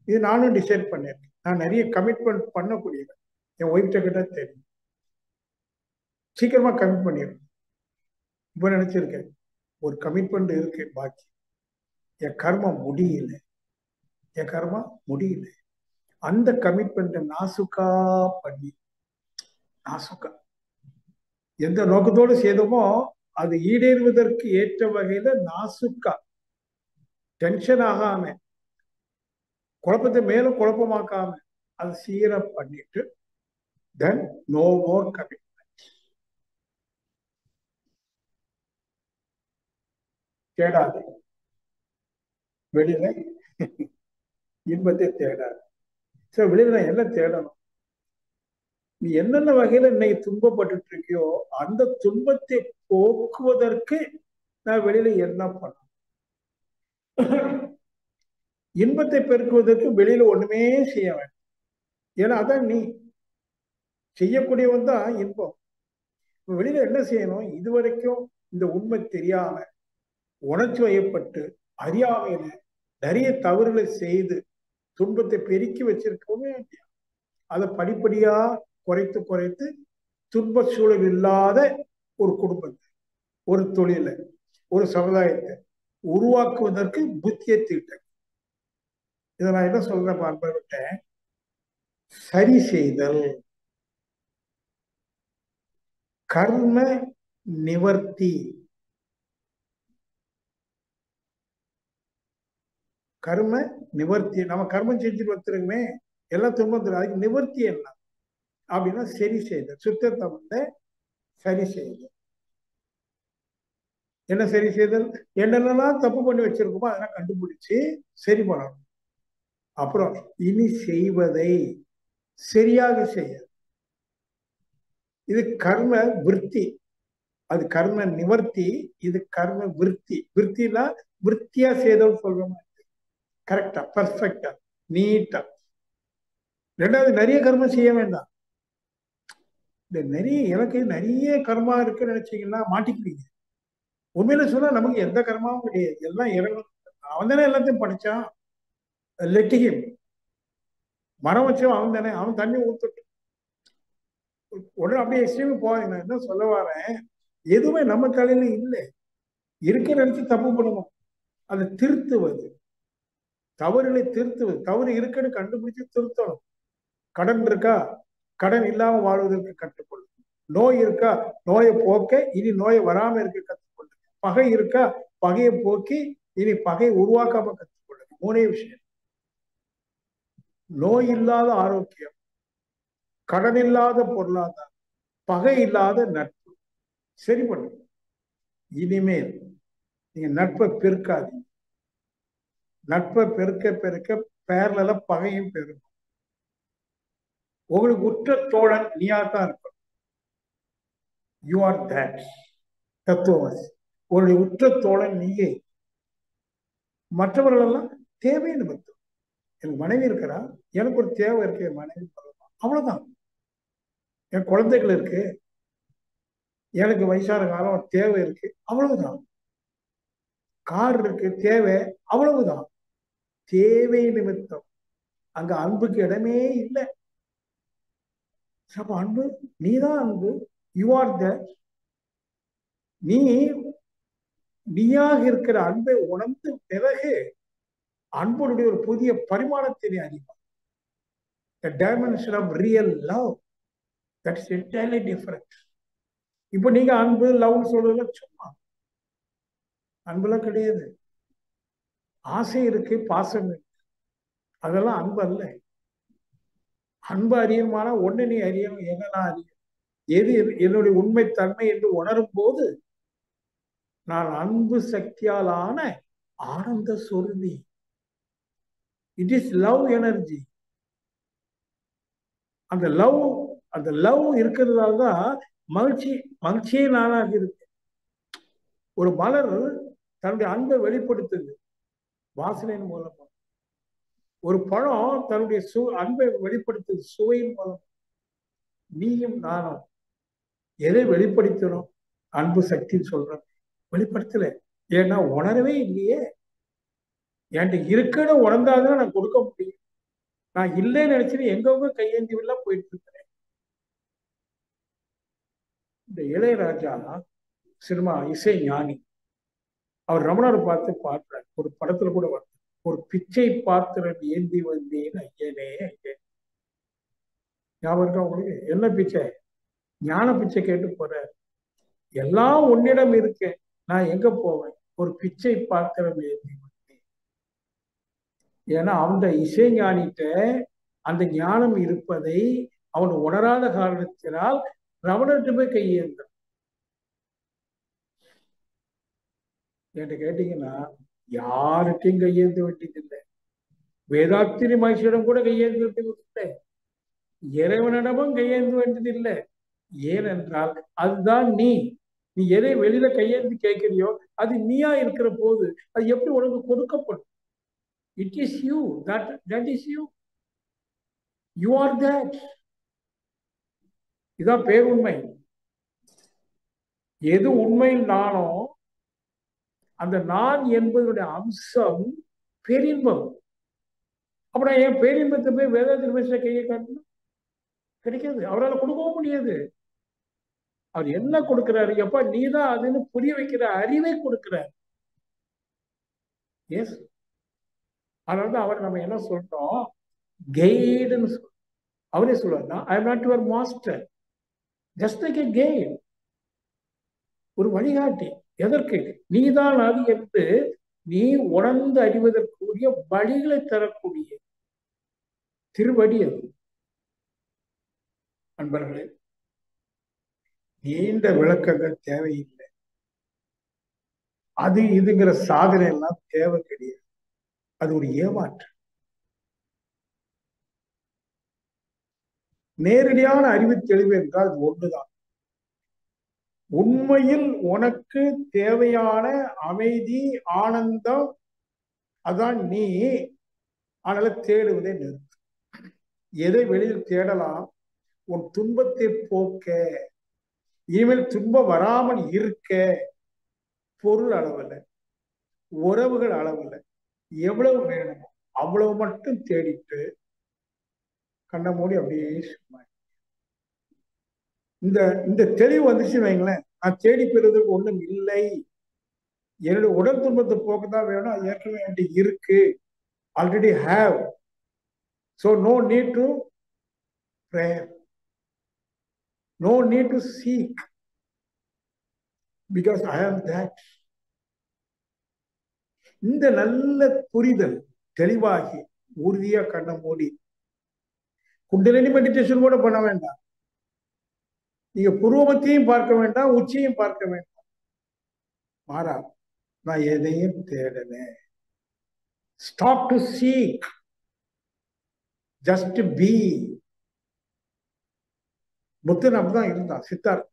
இது நானும் டிசைட் பண்ணியிருக்கேன். நான் நிறைய கமிட்மெண்ட் பண்ணக்கூடியவன். என் ஒய்ஃப்ட கிட்ட தெரியும். சீக்கிரமா கமிட் பண்ணிடுவேன். இப்ப நினைச்சிருக்கேன் ஒரு கமிட்மெண்ட் இருக்கு பாக்கி. என் கர்மம் முடியல, என் கர்மம் முடியல. அந்த கமிட்மெண்ட்டை நாசுக்கா பண்ணி, நாசுக்கா எந்த நோக்கத்தோடு செய்தோமோ அது ஈடேறுவதற்கு ஏற்ற வகையில நாசுக்கா, டென்ஷன் ஆகாம, குழப்பத்தை மேலும் குழப்பமாக்காம அதை சீர பண்ணிட்டு தென் நோ மோர் கமிட்மெண்ட். தேடாது வெளியில இன்பத்தை தேடாது. சரி, வெளியில நான் என்ன தேடணும்? நீ என்னென்ன வகையில இன்னைக்கு துன்பப்பட்டு இருக்கியோ அந்த துன்பத்தை போக்குவதற்கு நான் வெளியில என்ன பண்ண? இன்பத்தை பெருக்குவதற்கு வெளியில ஒண்ணுமே செய்ய வேண்டாம். ஏன்னா அதான் நீ செய்யக்கூடியவன் தான் இன்பம். வெளியில என்ன செய்யணும்? இதுவரைக்கும் இந்த உண்மை தெரியாம உணர்ச்சி வயப்பட்டு அறியாமையில நிறைய தவறுகளை செய்து துன்பத்தை பெருக்கி வச்சிருக்கவே அதை படிப்படியா குறைத்து குறைத்து துன்ப சூழல் இல்லாத ஒரு குடும்பத்தை, ஒரு தொழிலை, ஒரு சமுதாயத்தை உருவாக்குவதற்கு புத்தியை தீட்ட. இதை நான் என்ன சொல்றேன் பார்ப்பேன், சரி செய்தல், கர்ம நிவர்த்தி. கர்ம நிவர்த்தி. நம்ம கர்மம் செஞ்சுட்டு வந்துருக்குமே எல்லாம் துன்பம். அதுக்கு நிவர்த்தி என்ன அப்படின்னா சரி செய்தல். சுத்த தமிழ்ல சரி செய்தல். என்ன சரி செய்தல்? என்னென்னலாம் தப்பு பண்ணி வச்சிருக்கோமோ அதெல்லாம் கண்டுபிடிச்சு சரி பண்ணணும். அப்புறம் இனி செய்வதை சரியாக செய்ய. இது கர்ம விருத்தி, அது கர்ம நிவர்த்தி, இது கர்ம விருத்தி. விருத்தினா விருத்தியா செய்தல் சொல்றோம், கரெக்டா, பர்ஃபெக்டா, நீட்டா. ரெண்டாவது நிறைய கர்மம் செய்ய வேண்டாம். இந்த நிறைய எனக்கு நிறைய கர்மா இருக்குன்னு நினைச்சீங்கன்னா மாட்டிக்குவீங்க. உண்மையில சொன்னா நமக்கு எந்த கர்மாவும் கிடையாது. எல்லாம் இறங்கும். அவன் தானே எல்லாத்தையும் படிச்சான். லெட்டிஹிம். மரம் வச்சவன் அவன் தானே. அவன் தண்ணி ஊத்துட்டு உடனே அப்படியே எக்ஸ்ட்ரீம் போவாங்க. நான் என்ன சொல்ல வரேன், எதுவுமே நம்ம தலையில இல்லை. இருக்க நினைச்சு தப்பு பண்ணணும். அதை திருத்துவது, தவறுகளை திருத்துவது. தவறு இருக்குன்னு கண்டுபிடிச்சு திருத்தணும். கடன் இருக்கா, கடன் இல்லாம வாழ்வதற்கு கற்றுக்கொள்ளும். நோய் இருக்கா, நோயை போக்க இனி நோயை வராம இருக்க கற்றுக்கொள்ளுங்க. பகை இருக்கா, பகையை போக்கி இனி பகை உருவாக்காம கற்றுக்கொள்ளுங்க. மூணே விஷயம். நோய் இல்லாத ஆரோக்கியம், கடன் இல்லாத பொருளாதாரம், பகை இல்லாத நட்பு. சரி பண்ணுங்க. இனிமேல் நீங்க நட்பை பெருக்காதீங்க. நட்பை பெருக்க பெருக்க பேரல பகையும் பெருக்கும். உங்களுக்கு உற்ற தோழன் நீயா தான் இருக்கும். You are that. தத்துவவாசி. உங்களுடைய உற்ற தோழன் நீயே. மற்றவர்கள் எல்லாம் தேவை நிமித்தம். எனக்கு மனைவி இருக்கிறா, எனக்கு ஒரு தேவை இருக்கு, என் மனைவி அவ்வளவுதான். என் குழந்தைகள் இருக்கு, எனக்கு வயசான காலம் தேவை இருக்கு, அவ்வளவுதான். கார் இருக்கு, தேவை, அவ்வளவுதான். தேவை நிமித்தம். அங்க அன்புக்கு இடமே இல்லை. அப்ப அன்பு, நீதான் அன்பு. You are that. நீ நீயாக இருக்கிற அன்பை உணர்ந்து பிறகு அன்புடைய ஒரு புதிய பரிமாணத்தை நீ அறிவார். The dimension of real love, that is entirely different. இப்போ நீங்க அன்பு லவ் சொல்றதுல சும்மா அன்புலாம் கிடையாது. ஆசை இருக்கு, பாசம் இருக்கு, அதெல்லாம் அன்பு அல்ல. அன்பு அறியணுமானா ஒண்ணு நீ அறியணும், என்ன நான் அறியணும். எது என்னுடைய உண்மை தன்மை என்று உணரும் போது நான் அன்பு சக்தியால் ஆன ஆனந்த சொருதி. It is love energy. அந்த லவ் இருக்கிறதால தான் மகிழ்ச்சியே நானாக இருக்கு. ஒரு மலர் தன்னுடைய அன்பை வெளிப்படுத்துது வாசனையின் மூலமா. ஒரு பழம் தன்னுடைய அன்பை வெளிப்படுத்துது சுவையின் மூலம். நீயும் நானும் எதை வெளிப்படுத்தணும்? அன்பு சக்தின்னு சொல்றோம், வெளிப்படுத்தல. ஏன்னா உணரவே இல்லையே. என்கிட்ட இருக்குன்னு உணர்ந்தாதான் நான் கொடுக்க முடியும். நான் இல்லைன்னு நினைச்சுட்டு எங்கவங்க கையேந்தி எல்லாம் போயிட்டு இருக்கிறேன். இந்த இளையராஜா சினிமா இசை ஞானி, அவர் ரமணரை பார்த்து பாடுறார். ஒரு படத்துல கூட வரும், ஒரு பிச்சை பாத்திரம் ஏந்தி வந்தேன் ஐயனே ஐயன். ஞாபகம் இருக்கா உங்களுக்கு? என்ன பிச்சை? ஞான பிச்சை கேட்டு போற. எல்லாம் உன்னிடம் இருக்கு, நான் எங்க போவேன்? ஒரு பிச்சை பாத்திரம் ஏந்தி வந்தேன். ஏன்னா அந்த இசை ஞானிட்ட அந்த ஞானம் இருப்பதை அவன் உணராத காரணத்தினால் ரமணர்கிட்ட போய் கையேந்தான். என்கிட்ட கேட்டீங்கன்னா யார்கிட்டையும் கையேந்த வேண்டியதில்லை. வேதாத்திரி மகிழ்ச்சியிடம் கூட கையேந்த வேண்டியதில்லை, இறைவனிடமும் கையேந்த வேண்டியதில்லை. ஏனென்றால் அதுதான் நீ. நீ எதை வெளியில கையேந்தி கேட்கிறியோ அது நீயா இருக்கிற போது அது எப்படி உனக்கு கொடுக்கப்படும்? It is you, that is you, you are that. இதான் பேருண்மை. எது உண்மையில் நானோ அந்த நான் என்பதனுடைய அம்சம் பேரின்பம். அப்ப நான் என் பேரின்பத்தை போய் வேதாத்திரி பேச கையை காட்டணும்? கிடைக்காது, அவரால் கொடுக்கவும் முடியாது. அவர் என்ன கொடுக்கிறாரு? எப்ப நீதான் அதுன்னு புரிய வைக்கிற அறிவை கொடுக்கிறார். எஸ், அதனாலதான் அவர் நம்ம என்ன சொல்றோம், கைடுன்னு சொல்றோம். அவரே சொல்லுவார், I am not your master, just like a guide, ஒரு வழிகாட்டி. எதற்கு? நீதான் அது என்று நீ உணர்ந்து அறிவதற்குரிய வழிகளை தரக்கூடிய திருவடி அது. நண்பர்களே, நீண்ட விளக்கங்கள் தேவையில்லை. அது இதுங்கிற சாதனை எல்லாம் தேவை கிடையாது. அது ஒரு ஏமாற்று. நேரடியான அறிவு தெளிவு என்றால் அது ஒன்றுதான். உண்மையில் உனக்கு தேவையான அமைதி, ஆனந்தம், அதான் நீ. அதனால தேடுவதை நிறுத்து. எதை வெளியில் தேடலாம்? உன் துன்பத்தை போக்க, இனிமேல் துன்பம் வராமல் இருக்க. பொருள் அளவில், உறவுகள் அளவில் எவ்வளவு வேணுமோ அவ்வளவு மட்டும் தேடிட்டு கண்ண மூடி அப்படியே சும்மா. இந்த இந்த தெளிவு வந்துச்சு வைங்களேன், நான் தேடி பெறுவதற்கு ஒண்ணும் இல்லை. என்னுடைய உடல் துன்பத்தை போக்கு தான் வேணும், அது ஏற்கனவே என்கிட்ட இருக்கு, already have. So no need to prayer, no need to seek, because I am that. இந்த நல்ல புரிதல் தெளிவாகி உறுதியா கண்ண மூடி குண்டலினி மெடிடேஷன் கூட பண்ண வேண்டாம். நீங்க புருவமத்தையும் பார்க்க வேண்டாம், உச்சியையும் பார்க்க வேண்டாம். மாறா, நான் எதையும் தேடல. Stop to seek, just be. புத்தன் அப்படிதான் இருந்தான், சித்தார்த்.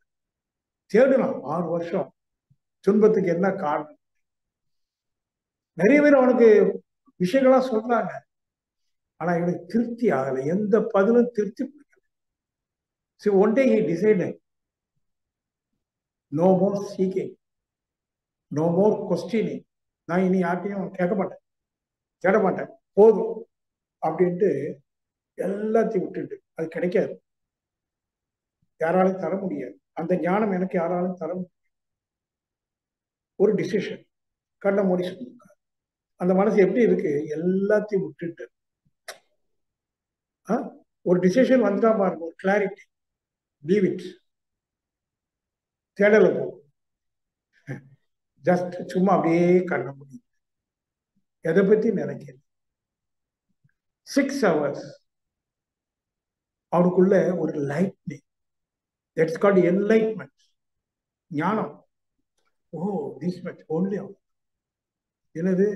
தேடலாம் 6 வருஷம். துன்பத்துக்கு என்ன காரணம்? நிறைய பேர் அவனுக்கு விஷயங்களா சொல்றாங்க, ஆனா இவனுக்கு திருப்தி ஆகல, எந்த பதிலும் திருப்தி கொடுக்கல. So one day he decided, no more seeking, no more questioning. நான் இனி யார்ட்டையும் கேட்க மாட்டேன், தேட மாட்டேன், போதும் அப்படின்ட்டு எல்லாத்தையும் விட்டுட்டு. அது கிடைக்காது, யாராலும் தர முடியாது. அந்த ஞானம் எனக்கு யாராலும் தர முடியாது. ஒரு டிசிஷன், கண்ண மூடி சொல்லுங்க. அந்த மனசு எப்படி இருக்கு? எல்லாத்தையும் விட்டுட்டு ஒரு டிசிஷன் வந்துட்டா பாருங்க, ஒரு கிளாரிட்டி. லீவ் இட், தேடல போ, ஜஸ்ட் சும்மா அப்படியே கண்ண மூடி எதை பத்தி நினைக்கிறது. 6 hours அவருக்குள்ள ஒரு லைட்னிங், தட்ஸ் கால்ட் என்லைட்மென்ட், ஞானம். ஓ, திஸ் மச் ஓன்லி. எனது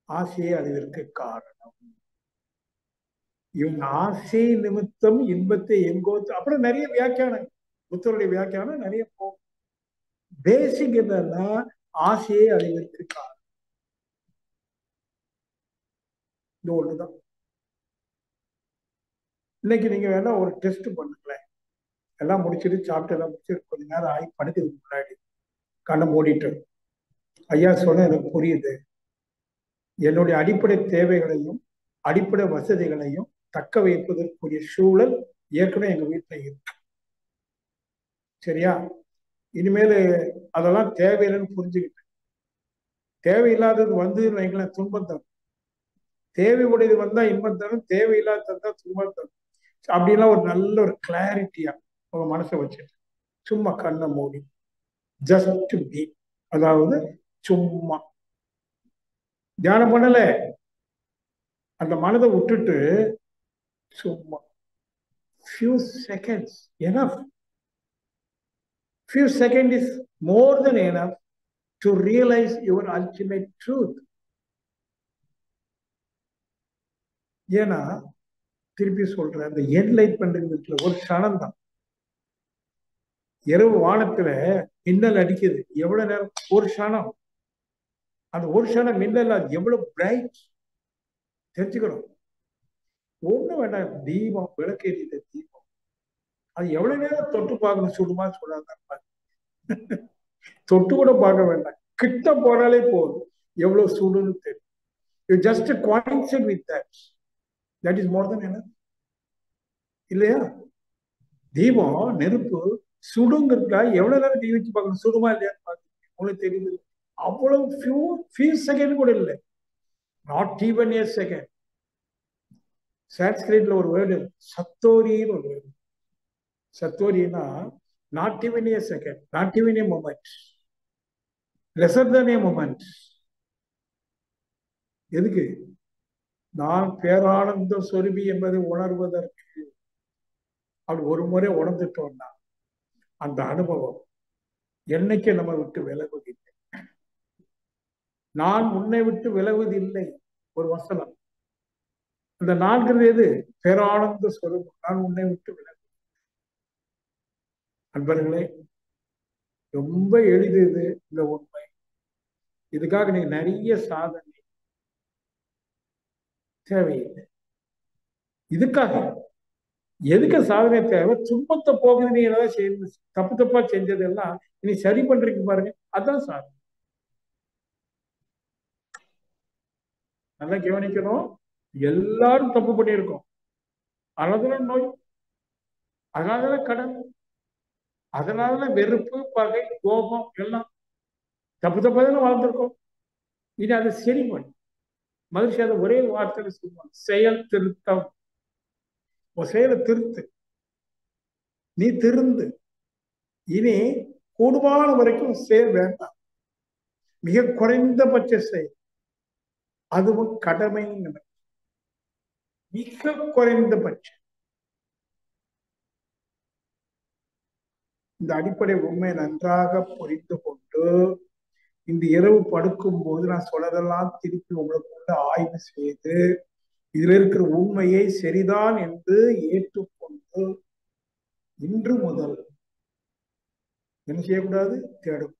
ஆசையை அழிவிற்கு காரணம் இவங்க ஆசை நிமித்தம் இன்பத்தை எங்கோ. அப்புறம் நிறைய வியாக்கியானம், புத்தருடைய வியாக்கியானம் நிறைய போகும். பேசிக் என்னன்னா ஆசையை அழிவிற்கு காரணம் இது ஒண்ணுதான். இன்னைக்கு நீங்க வேணா ஒரு டெஸ்ட் பண்ணுங்களேன். எல்லாம் முடிச்சுட்டு சாப்பிட்டு எல்லாம் முடிச்சு கொஞ்ச நேரம் ஆகி படுக்கிறதுக்கு முன்னாடி கண்ணை மூடிட்டு, ஐயா சொன்ன எனக்கு புரியுது, என்னுடைய அடிப்படை தேவைகளையும் அடிப்படை வசதிகளையும் தக்க வைப்பதற்குரிய சூழல் ஏற்கனவே எங்க வீட்டுல இருக்கு. சரியா? இனிமேல் அதெல்லாம் தேவையில்லைன்னு புரிஞ்சுக்கிட்டேன். தேவையில்லாதது வந்துன்னு வைங்களேன், துன்பம் தரும். தேவை உடையது வந்தா இன்பம் தரும், தேவையில்லாத துன்பம் தரும். அப்படிலாம் ஒரு நல்ல ஒரு கிளாரிட்டியா உங்க மனசை வச்சுட்டு சும்மா கண்ணை மூடி ஜஸ்ட் பி, அதாவது சும்மா தியானம் பண்ணல, அந்த மனதை விட்டுட்டு சும்மா few seconds enough. Few seconds is more than enough to realize your ultimate truth. ஏன்னா திருப்பி சொல்றேன், அந்த என்லைட்மெண்ட் ஒரு க்ஷணம் தான். இரவு வானத்துல மின்னல் அடிக்குது, எவ்வளவு நேரம்? ஒரு க்ஷணம். அந்த ஒரு க்ஷணம் மின்னல் அது எவ்வளவு பிரைட் தெரிஞ்சுக்கணும். ஒண்ணு வேண்டாம், தீபம் விளக்கேறியது தீபம், அது எவ்வளவு நேரம் தொட்டு பார்க்கணும், சுடுமா சுடாதான் தொட்டு கூட பார்க்க வேண்டாம், கிட்ட போனாலே போதும் எவ்வளவு சுடுன்னு தெரியும். You just coincide with that. That is more than enough. இல்லையா? தீபம் நெருப்பு சுடுங்கிறதுக்கா எவ்வளவு நேரம் தீ வச்சு பார்க்கணும், சுடுமா இல்லையான்னு பார்க்கணும், உங்களுக்கு தெரியுது. அவ்வளவு few செகண்ட் கூட இல்லை, நாட் ஈவன் a second. சான்ஸ்கிரிட்ல ஒரு வேர்டு சத்தோரின்னு ஒரு வேர்டு. சத்தோரினா not even a second, not even a moment, lesser than a moment. எதுக்கு? நான் பேரானந்த சொருபி என்பதை உணர்வதற்கு. அப்படி ஒரு முறை உணர்ந்துட்டோம்னா அந்த அனுபவம் என்னைக்கு நம்ம விட்டு விலகுவதில்லை. நான் உன்னை விட்டு விலகுவதில்லை ஒரு வசனம். அந்த நான்கிறது எது? பேரானந்த சொரூபம். நான் உன்னை விட்டு விலகு. அன்பர்களே, ரொம்ப எளிது இது, இந்த உண்மை. இதுக்காக நீங்க நிறைய சாதனை தேவையில்லை. இதுக்காக எதுக்கு சாதனை தேவை? துன்பத்தை போகுது, நீ ஏதாவது செய்யணும், தப்பு தப்பா செஞ்சதெல்லாம் இனி சரி பண்றீங்க பாருங்க, அதான் சாதனை. நல்லா கவனிக்கணும், எல்லாரும் தப்பு பண்ணியிருக்கோம். அதனாலதான் நோய், அதனாலதான் கடன், அதனாலதான் வெறுப்பு, பகை, கோபம் எல்லாம் தப்பு தப்பாதானே வாழ்ந்திருக்கோம். இனி அதை சரி பண்ணு. மகிழ்ச்சி அதை ஒரே வார்த்தையில சொல்லுவாங்க, செயல் திருத்தம். உன் செயலை திருத்து, நீ திருந்து. இனி கூடுமான வரைக்கும் செயல் வேண்டாம், மிக குறைந்தபட்ச செயல், அதுவும் கடமை, மிக குறைந்தபட்சம். இந்த அடிப்படை உண்மை நன்றாக புரிந்து கொண்டு இந்த இரவு படுக்கும் போது நான் சொல்லதெல்லாம் திருப்பி உங்களுக்குள்ள ஆய்வு செய்து இதுல இருக்கிற உண்மையை சரிதான் என்று ஏற்றுக்கொண்டு இன்று முதல் என்ன செய்யக்கூடாது? தேடும்.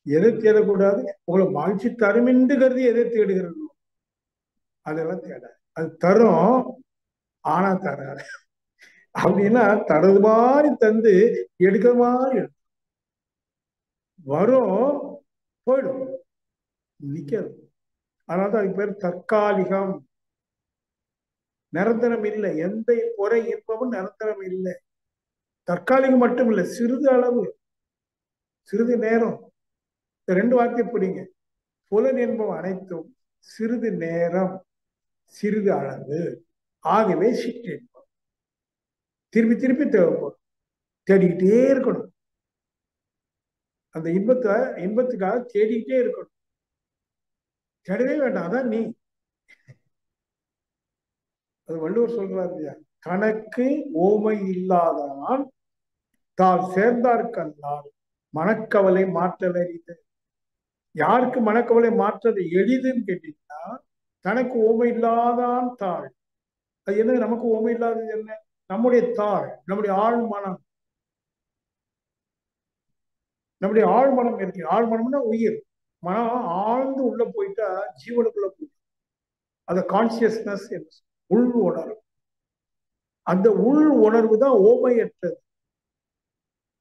எதை தேடக்கூடாது? உங்களை மகிழ்ச்சி தரும் என்று கருதி எதை தேடுகிறதோ அதெல்லாம் தேட. அது தரும், ஆனா தராது. அப்படின்னா தரது மாதிரி தந்து எடுக்கிற மாதிரி எடுக்கும். வரும், போயிடும், நிக்காது. அதனாலதான் அதுக்கு பேர் தற்காலிகம், நிரந்தரம் இல்லை. எந்த குறை இன்பமும் நிரந்தரம் இல்லை. தற்காலிகம் மட்டும் இல்லை, சிறிது அளவு, சிறிது நேரம். இந்த ரெண்டு வார்த்தை பிடிங்க. புலன் இன்பம் அனைத்தும் சிறிது நேரம், சிறிது அளவு. ஆகவே சிற்றின்பம் திருப்பி திருப்பி தேவைப்படும், தேடிக்கிட்டே இருக்கணும். அந்த இன்பத்துக்காக தேடிக்கிட்டே இருக்கணும், தேடவே வேண்டாம். அதான் நீ. அது வள்ளுவர் சொல்றாரு இல்லையா, கணக்கு ஓமை இல்லாதான் தால் சேர்ந்தார்கல்லால் மனக்கவலை மாற்றல் எளிது. யாருக்கு மனக்கவலை மாற்றது எளிதுன்னு கேட்டீங்கன்னா, தனக்கு ஓமை இல்லாதான் தாள். அது என்ன? நமக்கு ஓமை இல்லாதது என்ன? நம்முடைய தாள், நம்முடைய ஆழ்மனம். நம்முடைய ஆழ்மனம் இருக்கு. ஆழ்மனம்னா உயிர். மனம் ஆழ்ந்து உள்ள போயிட்டா ஜீவனுக்குள்ள போயிடும். அத கான்சியஸ்னஸ் உள் உணரும். அந்த உள் உணர்வு தான் ஓமையற்றது.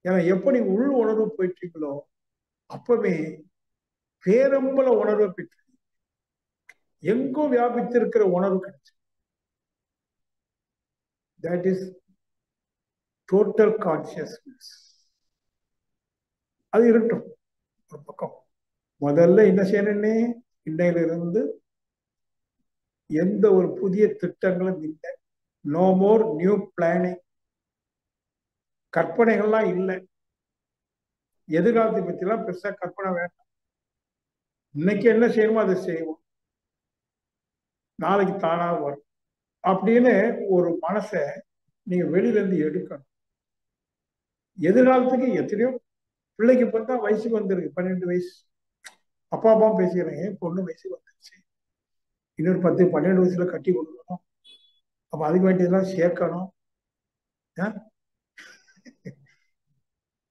ஏன்னா எப்படி உள் உணர்வு போயிட்டீங்களோ அப்பவே பேரம்பல உணர்வை பெற்று எங்கோ வியாபித்திருக்கிற உணர்வு கிடைச்சு. That is total consciousness. அது இருக்கட்டும் ஒரு பக்கம். முதல்ல என்ன செய்யணும்னே, இன்னையிலிருந்து எந்த ஒரு புதிய திட்டங்களும் இல்லை. No more new planning. கற்பனைகள்லாம் இல்லை. எதிர்காலத்தை பற்றிலாம் பெருசா கற்பனை வேண்டாம். இன்னைக்கு என்ன செய்யணுமோ அதை செய்வோம், நாளைக்கு தானா வரும் அப்படின்னு ஒரு மனசை நீங்க வெளியில இருந்து எடுக்கணும். எதிர்காலத்துக்கு எத்தனையோ பிள்ளைக்கு பார்த்தா வயசுக்கு வந்துருக்கு, 12 வயசு. அப்பா அப்பா பேசிக்கிறேன், பொண்ணு வயசுக்கு வந்துருச்சு, இன்னொரு 10 12 வயசுல கட்டி கொடுக்கணும், அப்ப அதுக்கு வேண்டியதெல்லாம் சேர்க்கணும்.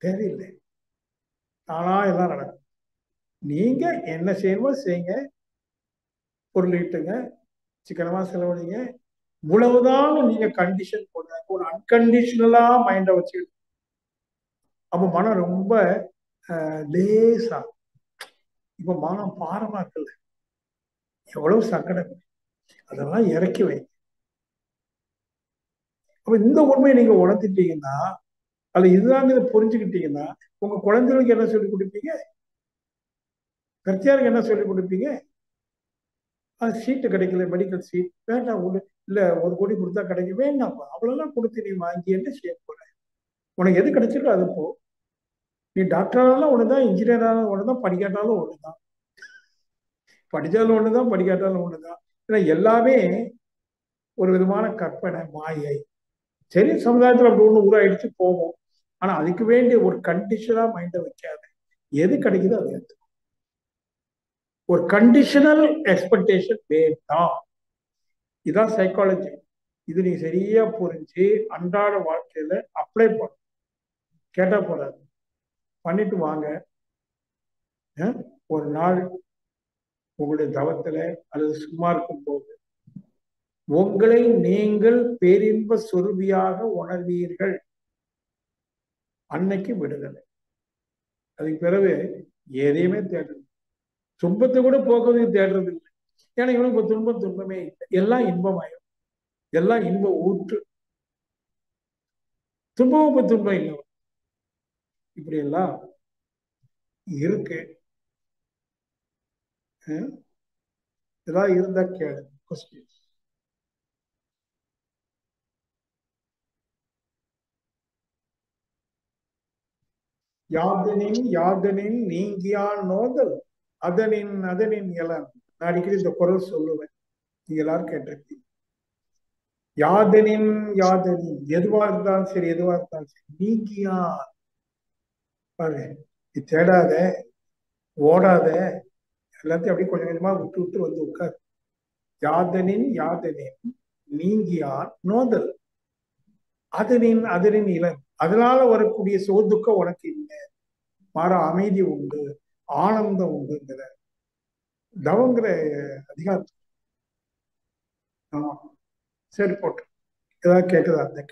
தேவையில்லை, தானா எல்லாம் நடக்கும். நீங்க என்ன செய்யணுமோ செய்யுங்க, பொருள் ஈட்டுங்க, சிக்கனமா செலவழிங்க. இவ்வளவுதான் நீங்க கண்டிஷன் போடுற ஒரு அன்கண்டிஷனலா மைண்டை வச்சு அப்ப மனம் ரொம்ப லேசா. இப்ப மனம் பாரமா இருக்குல்ல, எவ்வளவு சங்கடம், அதெல்லாம் இறக்கி வைங்க. அப்ப இந்த உண்மையை நீங்க உணர்த்திட்டீங்கன்னா, அது இதுதான் இதை புரிஞ்சுக்கிட்டீங்கன்னா, உங்க குழந்தைகளுக்கு என்ன சொல்லிக் கொடுப்பீங்க, கர்த்தியாருக்கு என்ன சொல்லிக் கொடுப்பீங்க? அது சீட்டு கிடைக்கல, மெடிக்கல் சீட் வேண்டாம், ஒண்ணு இல்ல 1 கோடி கொடுத்தா கிடைக்கும், வேண்டாம்ப்பா அவ்வளவுதான் கொடுத்து நீ வாங்கி என்ன செய்ய போற? உனக்கு எது கிடைச்சிருக்கோ அது போ. நீ டாக்டராலும் ஒண்ணுதான், இன்ஜினியராலும் ஒண்ணுதான், படிக்காட்டாலும் ஒண்ணுதான். படிச்சாலும் ஒண்ணுதான், படிக்காட்டாலும் ஒண்ணுதான். ஏன்னா எல்லாமே ஒரு விதமான கற்பனை, மாயை. சரி, சமுதாயத்துல அப்படி ஒண்ணு உருவாயிடுச்சு போவோம். ஆனா அதுக்கு வேண்டிய ஒரு கண்டிஷனா மைண்டை வைக்காது. எது கிடைக்குதோ அது எடுத்து. ஒரு கண்டிஷனல் எக்ஸ்பெக்டேஷன் வேண்டாம். இதுதான் சைக்காலஜி. இது நீங்க சரியா புரிஞ்சு அன்றாட வாழ்க்கையில அப்ளை பண்ணணும். கேட்டா போறாது, பண்ணிட்டு வாங்க. ஒரு நாள் உங்களுடைய தவத்துல அல்லது சும்மா இருக்கும் போது உங்களை நீங்கள் பேரின்ப சொருபியாக உணர்வீர்கள். அன்னைக்கு விடுதலை. அதுக்கு பிறகு எதையுமே தேடுறது, துன்பத்தை கூட போக்குவதற்கு தேடுறது இல்லை. ஏன்னா இவனுக்கு இப்ப துன்பமே இல்லை, எல்லாம் இன்பமாயும், எல்லாம் இன்ப ஊற்று. துன்பமும் இப்ப துன்பம் இல்லை. இப்படி எல்லாம் இருக்கு. ஏதாவது இருந்தா கேளு. கொஸ்டின். யாதனின் நீங்கியான் நோதல் அதனின் இளம். நான் அடிக்கடி இந்த குரல் சொல்லுவேன், நீங்க எல்லாரும் கேட்டிருக்கீங்க. யாதனின் எதுவா இருந்தாலும் சரி, எதுவா இருந்தாலும் சரி, நீங்கியான். பாருங்க, நீ தேடாத, ஓடாத, எல்லாத்தையும் அப்படியே கொஞ்சம் கொஞ்சமா விட்டு விட்டு வந்து உட்கார். யாதனின் நீங்கியான் நோதல் அதனின் இளம். அதனால வரக்கூடிய சோதுக்கம் உனக்கு இல்லை, மாற அமைதி உண்டு, ஆனந்தம் உண்டுங்கிற தவங்கிற அதிகாரம். ஆமா, சரி போட்டு ஏதாவது கேட்குதா அந்த